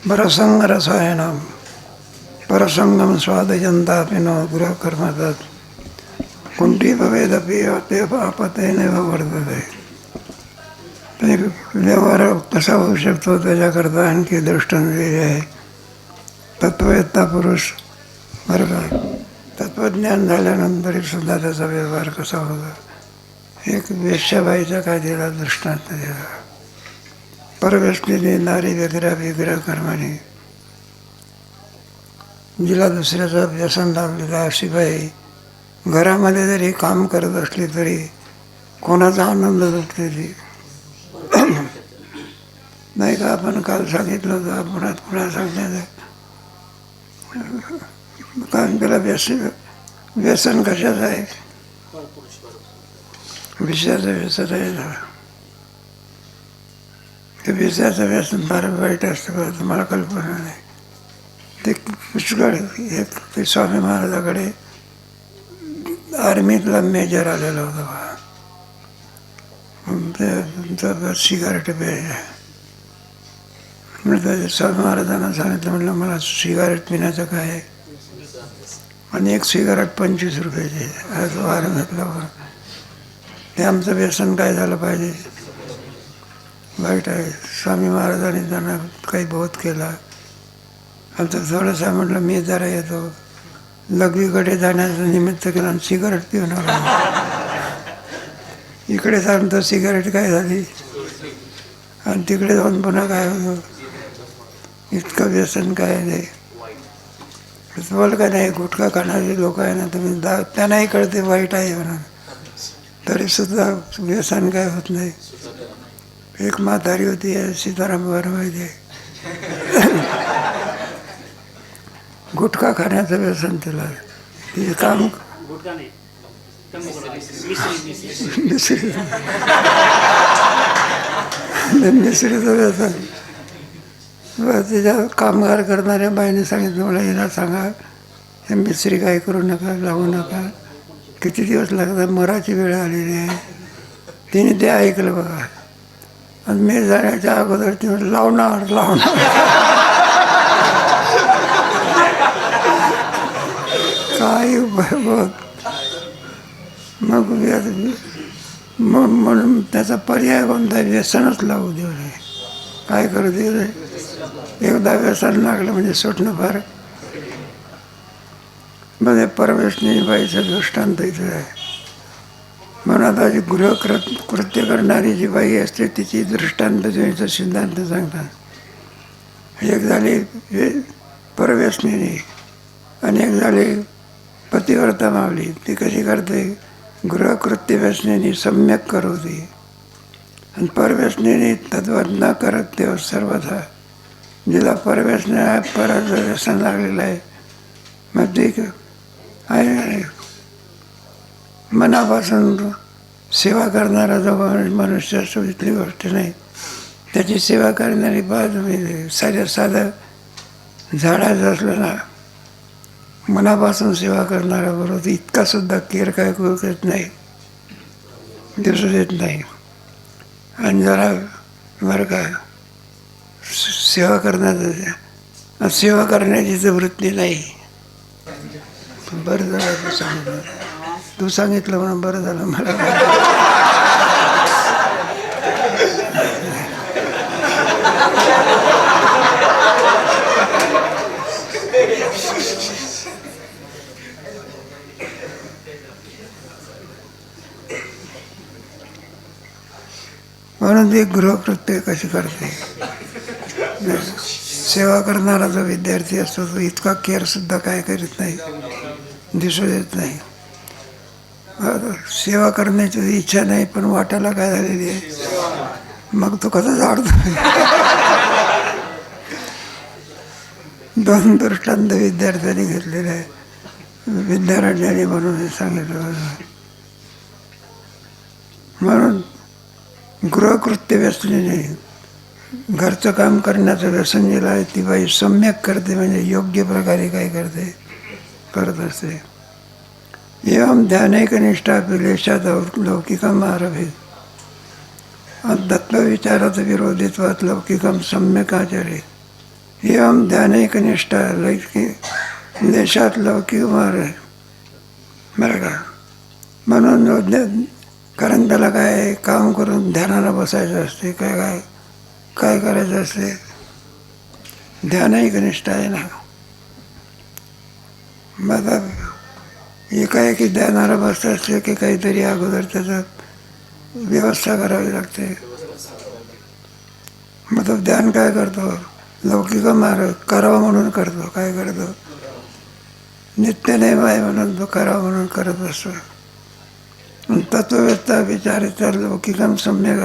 परसंग रसायनम परसंगम स्वादयंतापिनो गृहकर्मदात कुंठी भवेदपि ते आपते नैव वर्तते. व्यवहार कसा होऊ शकतो त्याच्याकरता आणखी दृष्टांत आहे. तत्ववेत्ता पुरुष बरं का, तत्वज्ञान झाल्यानंतरही सुद्धा त्याचा व्यवहार कसा होता. एक वेश्याबाईचा काय दिला दृष्टांत दिला. परवेशनीने नारी विग्रह विग्रह कर्माने, जिला दुसऱ्याचं व्यसन लागलेला अशी बाई घरामध्ये जरी काम करत असली तरी कोणाचा आनंद लुटते ती नाही का. आपण काल सांगितलं होतं, पुन्हा सांगण्याचं कारण त्याला व्यसन कशाचं आहे, विषयाचं व्यसन आहे. ते विषयाचं व्यसन फार वाईट असतं बरं, तुम्हाला कल्पना नाही. ते पुष्कळ एक ते स्वामी महाराजाकडे आर्मीतला मेजर आलेला होता. ते सिगारेट प्यायला म्हणजे स्वामी महाराजांना सांगितलं, म्हटलं मला सिगारेट पिण्याचं काय आहे. आणि एक सिगारेट 25 रुपयाची. तो आर्मीतला ते आमचं व्यसन काय झालं पाहिजे, वाईट आहे. स्वामी महाराजांनी त्यांना काही बहुत केला. आमचं थोडंसं म्हटलं मी जरा येतो, लघवीकडे जाण्याचं निमित्त केलं आणि सिगारेट पिऊन आलो. इकडे सांगतो सिगारेट काय झाली आणि तिकडे जाऊन पुन्हा काय होतं. इतकं व्यसन काय आहे ते बोल का नाही. गुटखा खाणारे लोक आहे ना, तुम्ही त्यांनाही कळते वाईट आहे म्हणून, तरीसुद्धा व्यसन काय होत नाही. एक म्हातारी होती सीताराम माहिती आहे, गुटखा खाण्याचं व्यसन तिला. तिचे काम मिसरीचं व्यसन. तिच्या कामगार करणाऱ्या बाईने सांगितलं, मला हिला सांगा हे मिसरी काय करू नका, लावू नका, किती दिवस लागतात, मराठी वेळ आलेली आहे. तिने ते ऐकलं बघा. आणि मी जाण्याच्या अगोदर ती लावणार काही बघ. मग म्हणून त्याचा पर्याय कोणता, व्यसनच लावू देऊ नये. काय करू दे, एकदा व्यसन लागलं म्हणजे सुटणं फार. म्हणजे परवेशनी बाईचं दृष्टांत इथं आहे. म्हणून आता जी कृत्य करणारी जी बाई असते तिची दृष्टांत द्यायचा सिद्धांत सांगतात. एक झाली परवेशनीने आणि एक झाली पतिव्रता मावली. ती कशी करते, गृहकृत्य व्यसनेने सम्यक करवते आणि परव्यसनेने तद्वत न करत तेव्हा सर्वथा. जिला परव्यसने आहे, पराचं व्यसन लागलेलं आहे, मग ते आहे मनापासून सेवा करणारा जो मनुष्य असतो इथली गोष्ट नाही. त्याची सेवा करणारी बाजू साधं झाडाचं असलं ना, मनापासून सेवा करणारा बरोबर इतका सुद्धा केअर काय करू देत नाही, दिसून येत नाही. आणि जरा बरं का सेवा करण्याचं, सेवा करण्याची जर वृत्ती नाही. बरं झालं तू सांगितलं म्हणून बरं झालं मला. म्हणून ती गृहकृत्य कशी करते. सेवा करणारा जो विद्यार्थी असतो तो इतका केअरसुद्धा काय करीत नाही, दिसून येत नाही. सेवा करण्याची इच्छा नाही पण वाटायला काय झालेली आहे, मग तो कसा जाडतो. दोन दृष्टांत विद्यार्थ्यांनी घेतलेले आहे. विद्यारण्याने म्हणून सांगितलं. म्हणून गृहकृत्य व्यसनेने घरचं काम करण्याचं व्यसन जिला आहे ती बाई सम्यक करते, म्हणजे योग्य प्रकारे काय करते, करत असते. एवं ध्यानैकनिष्ठा विलेशात लौकिकम आरभेत. तत्वविचारात विरोधित्वात लौकिकम सम्यक आचरेत. एवं ध्यानैकनिष्ठा लेशात लौकिकम आरभेत. बरं का. म्हणून कारण त्याला काय काम करून ध्यानाला बसायचं असते, काय काय काय करायचं असते. ध्यानैकनिष्ठा आहे ना. मग एकाएकी ध्यानाला बसत असते की काहीतरी अगोदर त्याचं व्यवस्था करावी लागते. मग तो ध्यान काय करतो, लौकिक मार्ग करावा म्हणून करतो. काय करतो, नित्यनेम आहे म्हणून तो करावा म्हणून करत असतो. तत्ववेत्ता विचारिता लौकिकम सम्यक.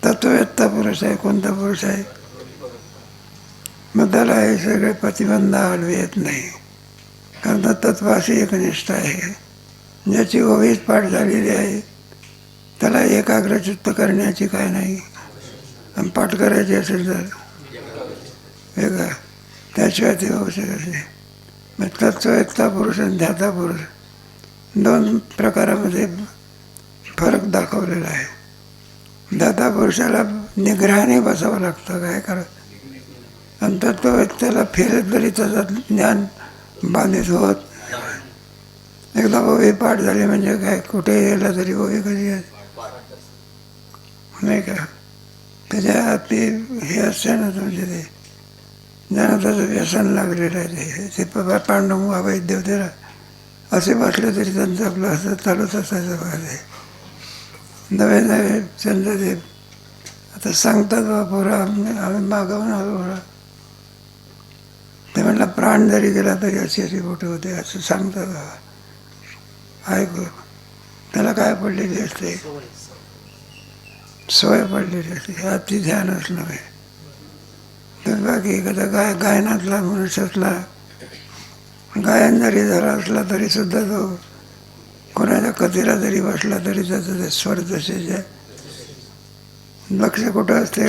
तत्ववेत्ता पुरुष आहे. कोणता पुरुष आहे, मग त्याला हे सगळे प्रतिबंध आडवे येत नाही. कारण तत्वाशी एकनिष्ठ आहे. ज्याची ओवीच पाठ झालेली आहे त्याला एकाग्रचित्त करण्याची काय नाही. आणि पाठ करायची असेल तर वेगळा, त्याशिवाय ते होऊ शकत नाही. मग तत्ववेत्ता पुरुष आणि ध्याता पुरुष दोन प्रकारामध्ये फरक दाखवलेला आहे. ध्याता पुरुषाला निग्रहाने बसावं लागतं. काय करा, आणि तत्ववेत्याला फिरत तरी त्याचं ज्ञान बाधित होत. एकदा ओवी पाठ झाली म्हणजे काय, कुठे गेला तरी ओवी कधी नाही का. त्याच्या हाती हे असते ना तुमचे ते ज्यांना त्याचं व्यसन लागलेलं आहे ते पांडुरंग बाबा देवतेला असे बसले तरी त्यांचं आपलं असं चालूच असायचं. बघा नवे नवे त्यांचं ते आता सांगतात बा पोरा आम्ही मागवून आलो बघा. ते म्हणलं प्राण जरी गेला तरी अशी अशी गोष्ट होते असं सांगतात बाबा. ऐकू त्याला काय पडलेली असते, सवय पडलेली असते. अति ध्यानच नव्हे. तर बाकी एखादा गायनातला मनुष्यातला गायन जरी झाला असला तरी सुद्धा तो कोणाच्या कथेला जरी बसला तरी त्याचं ते स्वर तसेच आहे. लक्ष कुठं असते,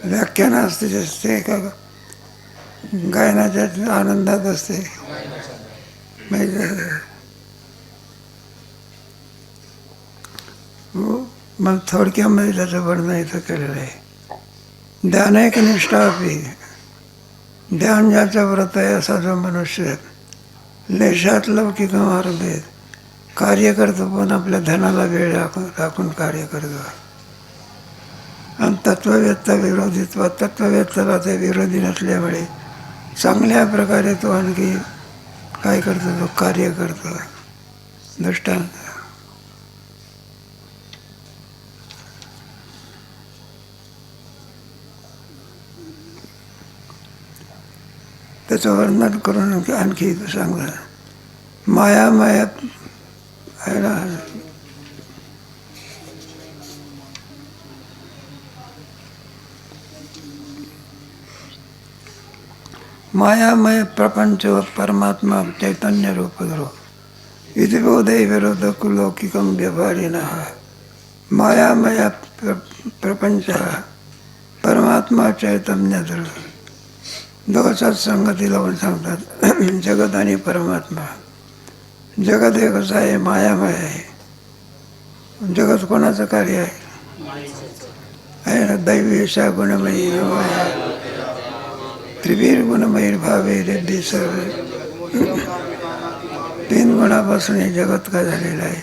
व्याख्यान असते का गायनाच्या आनंदात असते. मग थोडक्यामध्ये त्याचं वर्णन इथं केलेलं आहे. ध्यानैकनिष्ठा अपि, ध्यान ज्याचं व्रत आहे असा जो मनुष्य लेशात लौकिक मार्गेत कार्य करतो, पण आपल्या धनाला वेळ राखून कार्य करतो. आणि तत्ववेत्ता विरोधित्व, तत्ववेत्ताला ते विरोधी नसल्यामुळे चांगल्या प्रकारे तो आणखी काय करतो, तो कार्य करतो. दृष्टांत त्याचं वर्णन करून आणखी सांगता. मायामय आहे ना, मायामय प्रपंच परमात्मा चैतन्य रूपधरो इति बोधे विरोधक लौकिकम व्यवहारिणः. मायामय प्रपंच परमात्मा चैतन्य ध्रुव दोषात संगती लावून सांगतात. जगत आणि परमात्मा. जगत हे कसं आहे, मायामय आहे. जगत कोणाचं कार्य आहे ना, दैवीशा गुणमयी माया त्रिवीर गुणमयी भावे रेड्डी सर्व. तीन गुणापासून हे जगत काय झालेलं आहे.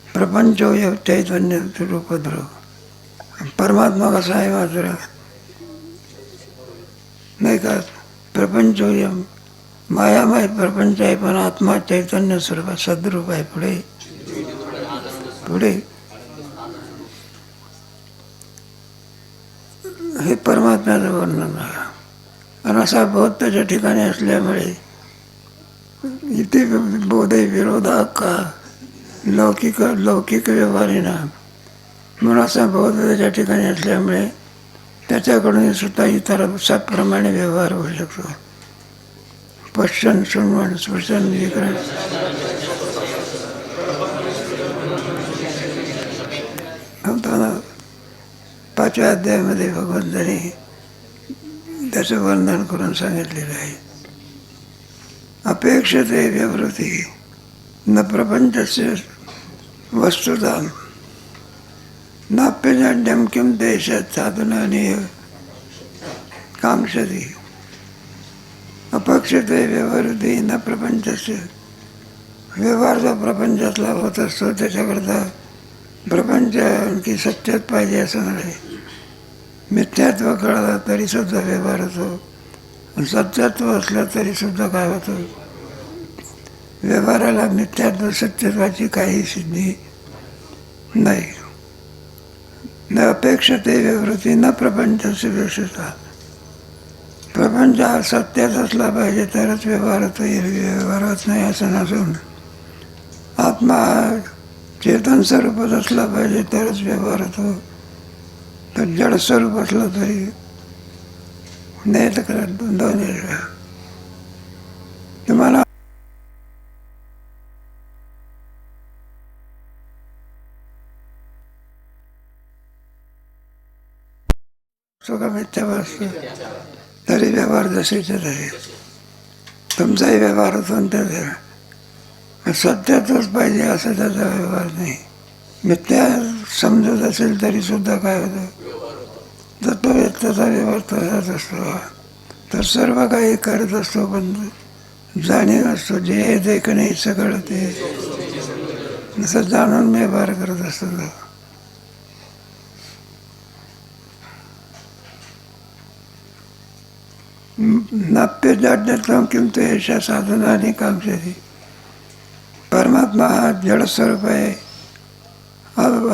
प्रपंचो चैतन्य रूपध्रुव. परमात्मा कसा आहे मात्र नाही का. प्रपंच मायामय प्रपंच आहे, पण आत्मा चैतन्य स्वरूप सद्रूप आहे. पुढे पुढे हे परमात्म्याचं वर्णन आहे. आणि असा बोध त्याच्या ठिकाणी असल्यामुळे इथे बोधे विरोधा का लौकिक व्यवहारीना. म्हणून असा बोध त्याच्या ठिकाणी असल्यामुळे त्याच्याकडून सुद्धा इतरांप्रमाणे व्यवहार होऊ शकतो. पश्चन शृण्वण स्पृशन विकरण. पाचव्या अध्यायामध्ये भगवंताने त्याचं वर्णन करून सांगितलेलं आहे. अपेक्षते व्यवृत्ती न प्रपंचस्य वस्तुतः नाप्यजाड्यं किं देशात् साधनानि कांक्षति. अपेक्षते व्यवहारती न प्रपंचस्य. व्यवहार जो प्रपंचातला होत असतो त्याच्याकरता प्रपंच आणखी सत्यात पाहिजे असं नाही. मिथ्यात्व कळलं तरी सुद्धा व्यवहार होतो, सत्यत्व असलं तरी सुद्धा काय होतं, व्यवहाराला मिथ्यात्व सत्यत्वाची काही सिद्धी नाही. न अपेक्षते व्यवृत्ती न प्रपंचाची विशेषता. प्रपंच हा सत्यात असला पाहिजे तरच व्यवहार होतो, व्यवहारच नाही असं नसून आत्मा चेतन स्वरूपात असला पाहिजे तरच व्यवहार होतो. तर जड स्वरूप असलं तरी नाही तर करत दोन्ही. तुम्हाला सुखा मिथ्या असतो तरी व्यवहार जसेच्या तसे. तुमचाही व्यवहार होतो आणि त्याचा सत्यातच पाहिजे असं त्याचा व्यवहार नाही. मिथ्या समजत असेल तरी सुद्धा काय होतं, तत्ववेत्याचा व्यवहार तसाच असतो. तर सर्व काही करत असतो पण जाणीव असतो. जे देख नाही सगळं ते असं जाणून व्यवहार करत असतो. नाप्यजाड्यत्वं किंतु एषा साधनानि कांक्षति. परमात्मा हा जडस्वरूप आहे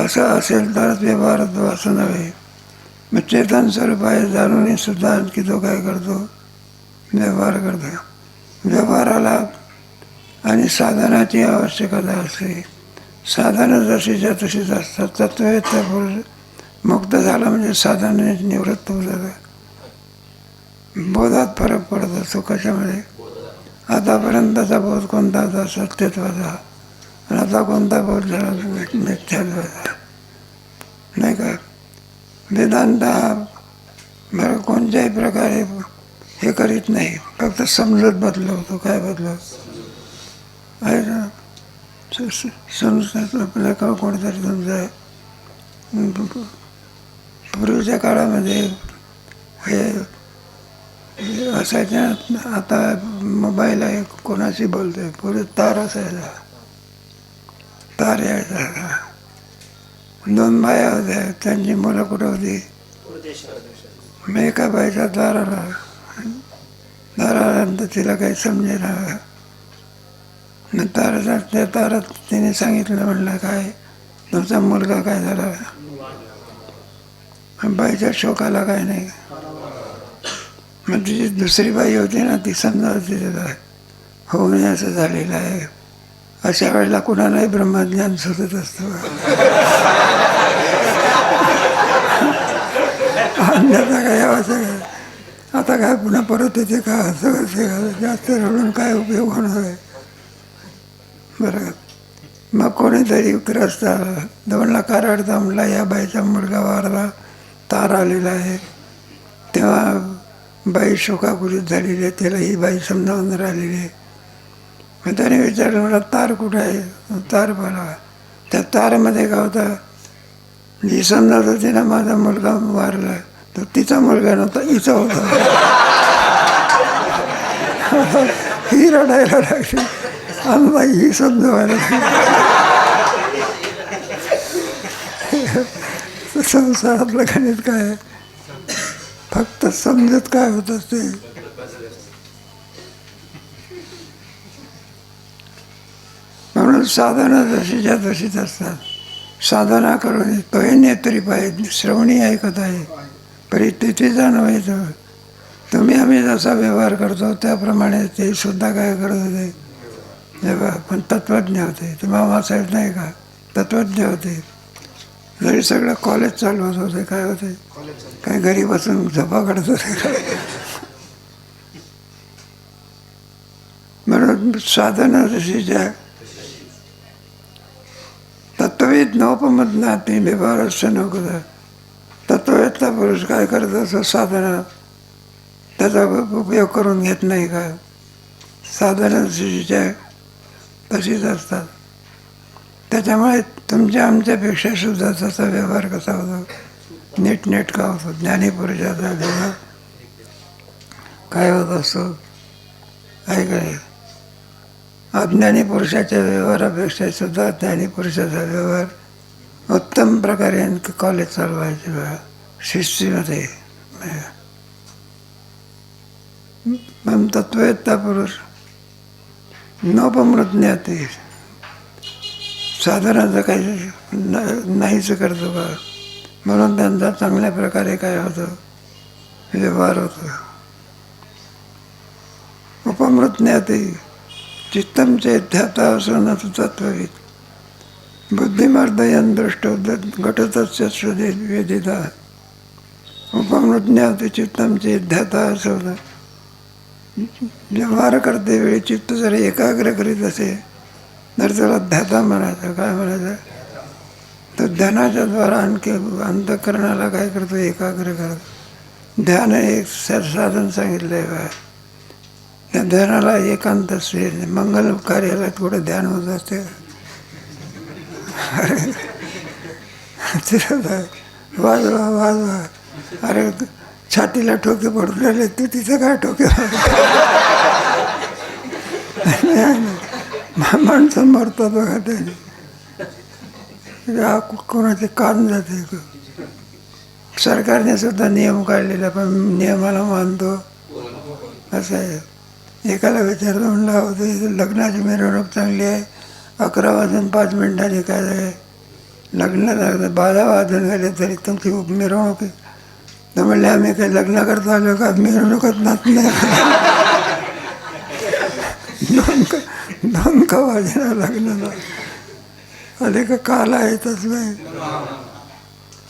असं असेल तरच व्यवहार होतो असं नव्हे. मग चेतन स्वरूप आहे जाणून सुद्धा आणखी तो काय करतो, व्यवहार करतो. व्यवहाराला आणि साधनाची आवश्यकता असते. साधनं जशीच्या तशीच असतात. तत्ववेत्ता पुरुष मुक्त झाला म्हणजे साधने निवृत्त होत जातात. बोधात फरक पडत असतो. कशामध्ये, आतापर्यंतचा बोध कोणता होता, सत्यत्वाचा, आणि आता कोणता बोध झाला, मिथ्यात्वाचा. नाही का. वेदांत हा बरं कोणत्याही प्रकारे हे करीत नाही, फक्त समजत बदलवतो. काय बदलवतो आहे ना, समजत आपल्या का कोणतरी समजा. पूर्वीच्या काळामध्ये हे असायच्या. आता मोबाईल आहे, कोणाशी बोलतोय. पूर्वी तार असायचा, तार यायचा. 2 बाया होत्या, त्यांची मुलं कुठं होती. मग एका बाईचा तार आल्यानंतर तिला काही समजेना. त्या तारात तिने सांगितलं, म्हणलं काय तुमचा मुलगा काय झाला. बाईच्या शोकाला काय नाही. मग तिची दुसरी बाई होती ना, ती समजावती त्याला, होऊ नये असं झालेलं आहे. अशा वेळेला कुणालाही ब्रह्मज्ञान सुचत असतं. अन्याचा काय आवश्यक आहे. आता काय पुन्हा परत येते का, असं जास्त रडून काय उपयोग होणार आहे. बरं, मग कोणीतरी ग्रस्त आला, म्हणला का रडता. म्हणला या बाईचा मुलगा वारला, तार आलेला आहे. तेव्हा बाई शोकाकुलीत झालेली आहे, त्याला ही बाई समजावून राहिलेली आहे. मग त्याने विचारलं, मला तार कुठं आहे. तार पाहिला. त्या तारमध्ये काय होता, जी समजत होती ना माझा मुलगा वारला, तर तिचा मुलगा नव्हता, हिचा होता. ही रडायला लागली आणि बाई ही समजवायला लागली. संसारातलं गणित काय आहे, फक्त समजत काय होत असते. म्हणून साधना जशीच्या तशीच असतात. साधना करून तो नेत्री पाहिजे, श्रवणी ऐकत आहे, परिस्थितीचा नव्हे. तुम्ही आम्ही जसा व्यवहार करतो त्याप्रमाणे ते सुद्धा काय करत होते, व्यवहार. पण तत्त्वज्ञ होते. ते मामासाहेब नाही का, तत्त्वज्ञ होते. जरी सगळं कॉलेज चालू होत होते, काय होते, काय घरी बसून झोपा काढत होते. म्हणून साधना जशीच्या तत्ववेद नोपमज्ञाती व्यवहारस्य नोकदा. तत्ववेत्ता पुरुष काय करत असतो, साधना त्याचा उपयोग करून घेत नाही का. साधारण स्थितीच्या तशीच असतात. त्याच्यामुळे तुमच्या आमच्यापेक्षा सुद्धा त्याचा व्यवहार कसा होतो, नीटनेटका होतो. ज्ञानीपुरुषाचा व्यवहार काय होत असतो आहे का नाही. अज्ञानी पुरुषाच्या व्यवहारापेक्षा सुद्धा ज्ञानी पुरुषाचा व्यवहार उत्तम प्रकारे कॉलेज चालवायचे वेळा शिस्तीमध्ये. पण तत्ववेत्ता पुरुष नोपमृज्ञाती साधारण काही नाहीच करतो का, म्हणून त्यांचा चांगल्या प्रकारे काय होतं, व्यवहार होतो. उपमृज्ञाती चित्तम चेध्याता असो न तत्वविद बुद्धिमार्दयन दृष्टो घटतस्य वेदिता. उपमृज्ञाती चित्तम चेध्याता असो न. व्यवहार करते वेळी चित्त जर एकाग्र करीत असे तर त्याला ध्याता म्हणायचं. काय म्हणायचं, तर ध्यानाच्या द्वारा आणखी अंतःकरणाला काय करतो, एकाग्र करतो. ध्यान एक साधन सांगितलं आहे. त्या ध्यानाला एकांत असते. मंगल कार्याला थोडं ध्यान होत असते. अरे वाजवा वाजवा, अरे छातीला ठोके पडून राहिले, तू तिथं काय ठोके माणसं मरतात बघा त्याने. कोणाचे कान जाते. सरकारने सुद्धा नियम काढलेला, पण नियमाला मानतो असं आहे. एकाला विचारलं, म्हणलं होतं लग्नाची मिरवणूक चांगली आहे, 11 वाजून 5 मिनिटांनी काय आहे लग्न लागतं, 12 वाजून गेले तरी तुमची मिरवणूक आहे. तर म्हणले आम्ही काही लग्न करता आलो का, मिरवणूकच नाच नाही. 2 का वाजेना लग्नाला आले का, काला येतच नाही,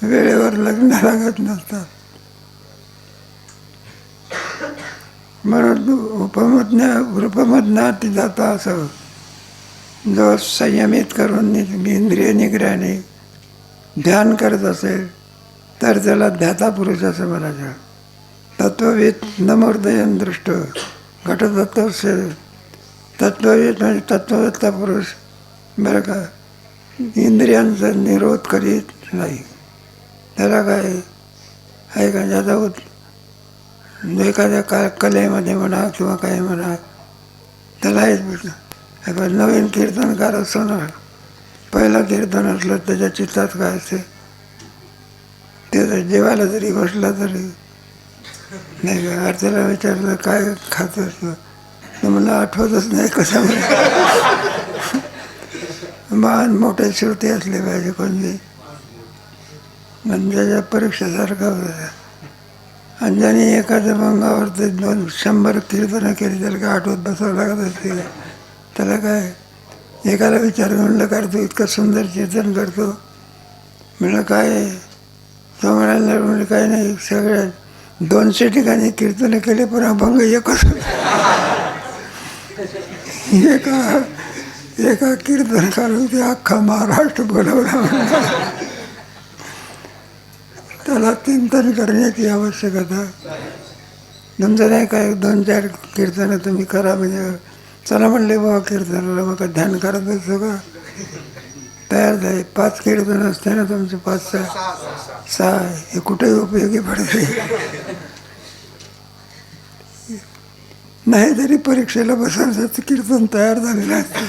वेळेवर लग्न लागत नसतात. म्हणून उपमज्ञाती जाता असं जो संयमित करून इंद्रिय निग्रहाने ध्यान करत असेल तर त्याला ध्याता पुरुष असं म्हणायचं. तत्ववेद नमोदयन दृष्ट घटतत्व तत्ववेद म्हणजे तत्ववेत्ता पुरुष बरं का, इंद्रियांचा निरोध करीत नाही. त्याला काय आहे का, ज्याचा एखाद्या कलेमध्ये म्हणा किंवा काही म्हणा, त्याला नवीन कीर्तनकार असतो ना, पहिलं कीर्तन असलं त्याच्या चित्तात काय असते, ते जेवायला जरी बसला तरी नाही का, त्याला विचारलं काय खातं असतं, तर मला आठवतच नाही कशामध्ये. महान मोठे श्रुती असले पाहिजे कोणते, म्हणजे त्याच्या परीक्षेसारखा होता. आणि ज्याने एखाद्या भंगावर ते 100 कीर्तनं केली त्याला काय आठवत बसावं लागत असते. त्याला काय, एकाला विचार म्हणलं करतो इतकं सुंदर कीर्तन करतो, म्हणलं काय, तो म्हणायला म्हणजे काय नाही, सगळ्या 200 ठिकाणी कीर्तनं केले पण अभंग एकच. एका कीर्तनकाराने ते अख्खा महाराष्ट्र बोलवला. त्याला चिंतन करण्याची आवश्यकता. तुमचं नाही काय 2-4 कीर्तनं तुम्ही करा, म्हणजे चला म्हणले बाबा कीर्तनाला, मग ध्यान करत असतो का, तयार झाले. 5 कीर्तन असते ना तुमचे, 5-6 हे कुठेही उपयोगी पडते. नाही तरी परीक्षेला बसायचं कीर्तन तयार झालेलं असतं.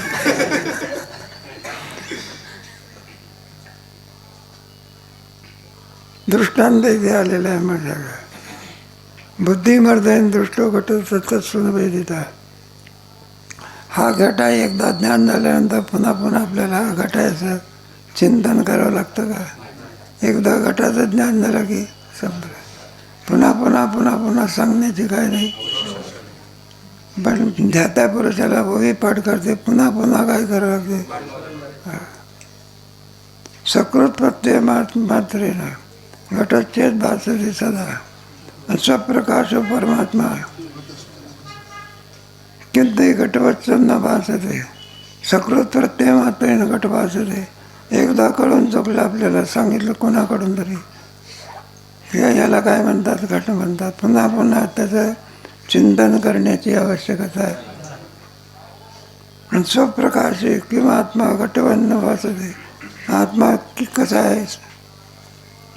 दृष्टांत इथे आलेला आहे माझ्या. बुद्धिमर्दयन दृष्टो घट सत्सुन वेदिता. हा घटा एकदा ज्ञान झाल्यानंतर पुन्हा पुन्हा आपल्याला घटायचं चिंतन करावं लागतं का. एकदा घटाचं ज्ञान झालं की समजा पुन्हा पुन्हा पुन्हा पुन्हा सांगण्याची काय नाही. पण ध्यात्या पुरुषाला वही पाठ करते, पुन्हा पुन्हा काय करावं लागते. सकृत प्रत्यय मात्रेनं घटच्छेद भासते सदा स्वप्रकाश परमात्मा किंतु घटवत्सव न भासते. सकृत प्रत्यय मात्रेनं घट भासते. एकदा कळून चुकलं आपल्याला, सांगितलं कोणाकडून तरी, याला काय म्हणतात, घट म्हणतात. पुन्हा पुन्हा त्याचं चिंतन करण्याची आवश्यकता आहे. आणि स्वप्रकाशे किंवा आत्मा घटवन्न वाचते. आत्मा की कसा आहे,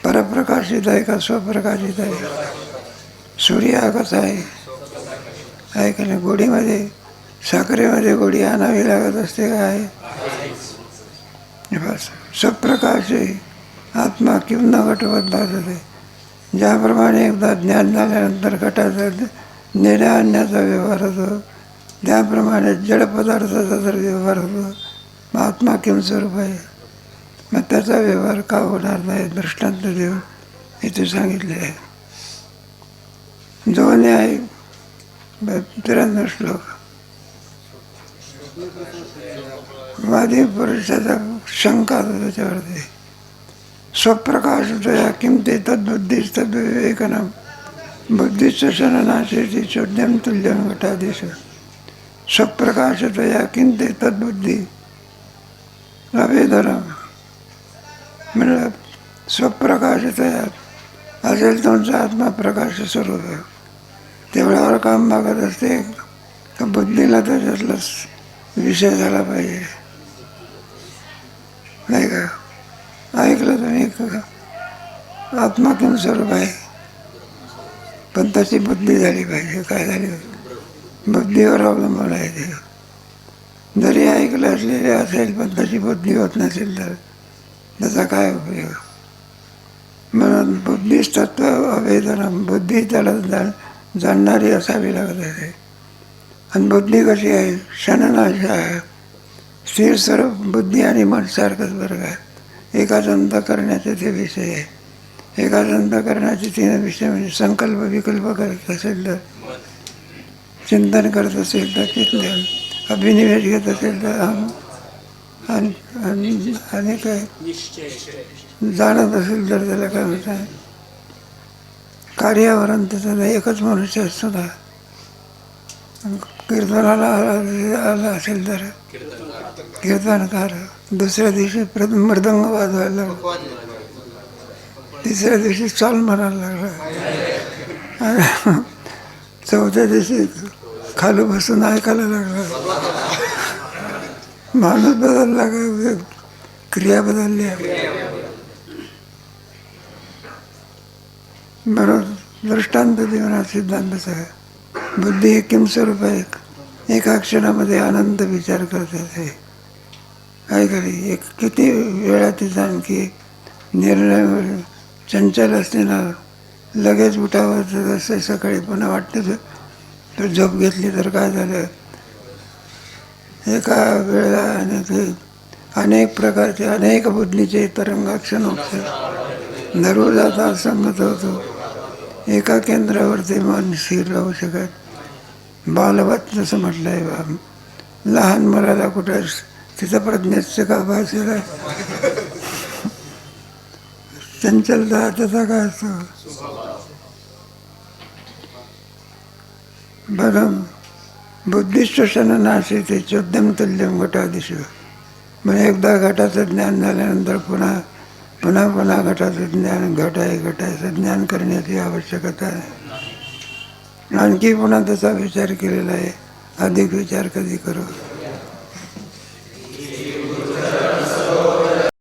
परप्रकाशित आहे का स्वप्रकाशित आहे? सूर्य हा कसा आहे का नाही? गोडीमध्ये साखरेमध्ये गोडी आणावी लागत असते काय? बस स्वप्रकाशे आत्मा किंवा घटवत भासते. ज्याप्रमाणे एकदा ज्ञान झाल्यानंतर घटाचा नेण्या आणण्याचा व्यवहार होतो, त्याप्रमाणे जड पदार्थाचा जर व्यवहार होतो, मग आत्मा किम स्वरूप आहे. मग त्याचा व्यवहार का होणार नाही? दृष्टांत देऊन इथे सांगितले आहे. जो न्याय 93 श्लोक. वादी पुरुषाचा शंका त्याच्यावरती. स्वप्रकाशतया किं ते तद्बुद्धीस्तद्विवेकनम बुद्धीचं शरणाशेती चोद्यम तुल्यम घटादेश. स्वप्रकाशतया किं ते तद्बुद्धी अवेदनम. म्हणलं स्वप्रकाशतया असेल तुमचा आत्मा प्रकाश स्वरूप आहे, तेवढ्यावर काम मागत असते का बुद्धीला त्याच्यातला विषय झाला पाहिजे, नाही का? ऐकलं तुम्ही? आत्मा किम स्वरूप आहे, पण त्याची बुद्धी झाली पाहिजे. काय झाली? बुद्धीवर अवलंबून आहे ते. जरी ऐकलं असलेले असेल पण त्याची बुद्धी होत नसेल तर त्याचा काय उपयोग? म्हणून बुद्धिस्तत्व अवेदनम. बुद्धी त्याला जाणणारी असावी लागत आहे. आणि बुद्धी कशी आहे? क्षणनाश आहे. स्थिर स्वरूप बुद्धी आणि मन सारखंच बरं काय. एकाच अंतःकरणाचे ते विषय आहे. एकाच अंतःकरणाचे 3 विषय म्हणजे संकल्प विकल्प करत असेल तर, चिंतन करत असेल तर चिंतन, अभिनिवेश घेत असेल तर आणि काय जाणत असेल तर त्याला काय म्हणत आहे, कार्यावरण त्याचा एकच मनुष्य असतो ना. कीर्तनाला आला असेल तर कीर्तनकार, दुसऱ्या दिवशी मृदंग वाजवायला लागला, तिसऱ्या दिवशी चाल म्हणायला लागला, चौथ्या दिवशी खाली बसून ऐकायला लागला. माणूस बदलला का? क्रिया बदलली. बरोबर दृष्टांत जीवनात सिद्धांतच आहे. बुद्धी हे किम स्वरूप आहे. एका क्षणामध्ये अनंत विचार करते. काय करी एक किती वेळा तिचा आणखी निर्णय चंचल असते ना, लगेच उठावं जसं सकाळी पुन्हा वाटतं तर झोप घेतली तर काय झालं. एका वेळेला अनेक प्रकारचे अनेक बुद्धीचे तरंगाक्षण होते. धरू जाता संगत होतो. एका केंद्रावरती मन स्थिर राहू शकत. बालवत जसं म्हटलं आहे, लहान मुलाला कुठं तिचं प्रज्ञेचं का भासेल चंचलता त्याचा काय असतो. बरं बुद्धिष्ट शननाशी ते चोद्यम तुल्यम घटादिशु. म्हणजे एकदा घटाचं ज्ञान झाल्यानंतर पुन्हा पुन्हा पुन्हा घटाचं ज्ञान, घट आहे ज्ञान करण्याची आवश्यकता आहे. आणखी पुन्हा त्याचा विचार केलेला आहे. अधिक विचार कधी करू.